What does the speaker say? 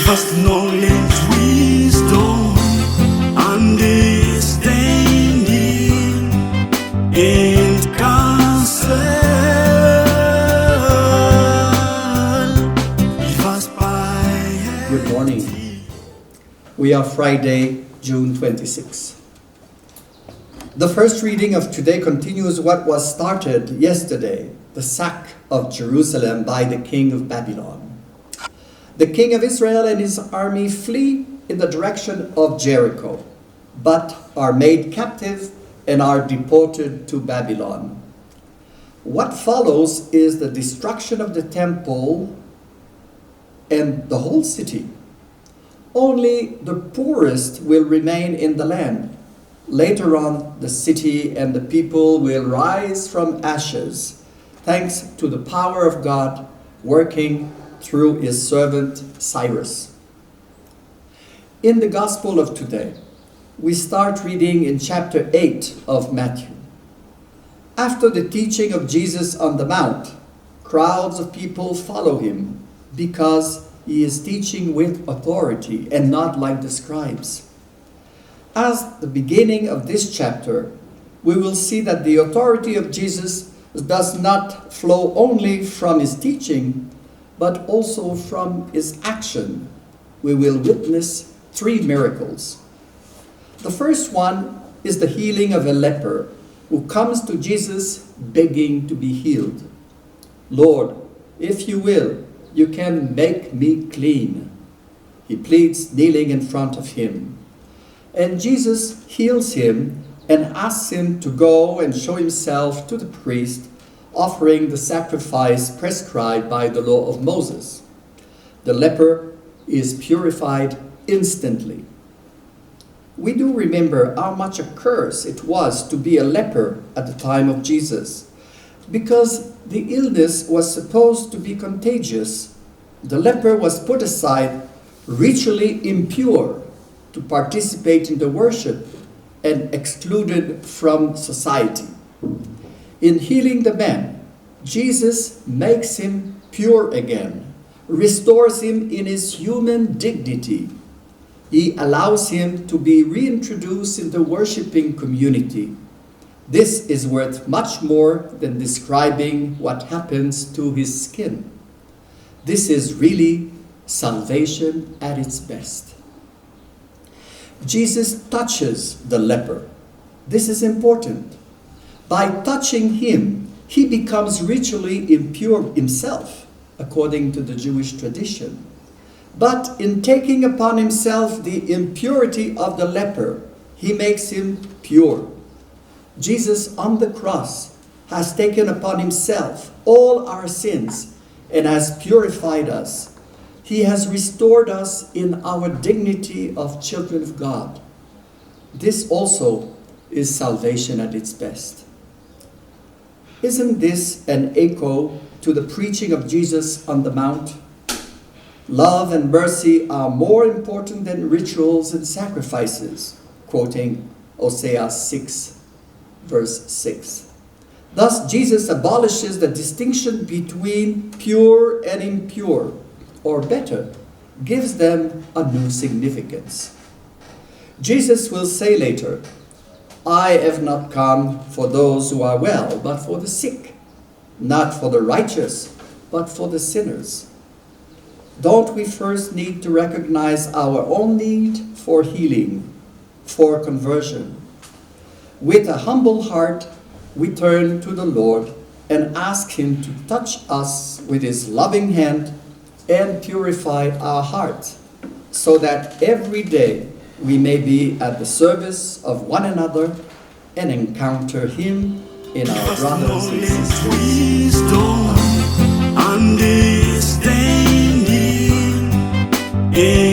vast knowledge, wisdom, understanding, and counsel. Give us piety. Good morning. We are Friday, June 26. The first reading of today continues what was started yesterday, the sack of Jerusalem by the king of Babylon. The king of Israel and his army flee in the direction of Jericho, but are made captive and are deported to Babylon. What follows is the destruction of the temple and the whole city. Only the poorest will remain in the land. Later on, the city and the people will rise from ashes, thanks to the power of God working through his servant Cyrus. In the Gospel of today, we start reading in chapter 8 of Matthew. After the teaching of Jesus on the Mount, crowds of people follow him because he is teaching with authority and not like the scribes. As the beginning of this chapter, we will see that the authority of Jesus does not flow only from his teaching, but also from his action. We will witness 3 miracles. The first one is the healing of a leper who comes to Jesus begging to be healed. Lord, if you will, you can make me clean. He pleads, kneeling in front of him. And Jesus heals him and asks him to go and show himself to the priest, offering the sacrifice prescribed by the law of Moses. The leper is purified instantly. We do remember how much a curse it was to be a leper at the time of Jesus. Because the illness was supposed to be contagious, the leper was put aside, ritually impure, to participate in the worship and excluded from society. In healing the man, Jesus makes him pure again, restores him in his human dignity. He allows him to be reintroduced in the worshiping community. This is worth much more than describing what happens to his skin. This is really salvation at its best. Jesus touches the leper. This is important. By touching him, he becomes ritually impure himself, according to the Jewish tradition. But in taking upon himself the impurity of the leper, he makes him pure. Jesus on the cross has taken upon himself all our sins and has purified us. He has restored us in our dignity of children of God. This also is salvation at its best. Isn't this an echo to the preaching of Jesus on the Mount? Love and mercy are more important than rituals and sacrifices, quoting Hosea 6, verse 6. Thus, Jesus abolishes the distinction between pure and impure, or better, gives them a new significance. Jesus will say later, I have not come for those who are well, but for the sick, not for the righteous, but for the sinners. Don't we first need to recognize our own need for healing, for conversion? With a humble heart, we turn to the Lord and ask him to touch us with his loving hand and purify our heart, so that every day we may be at the service of one another and encounter him in our brothers and sisters. Wisdom, understanding, and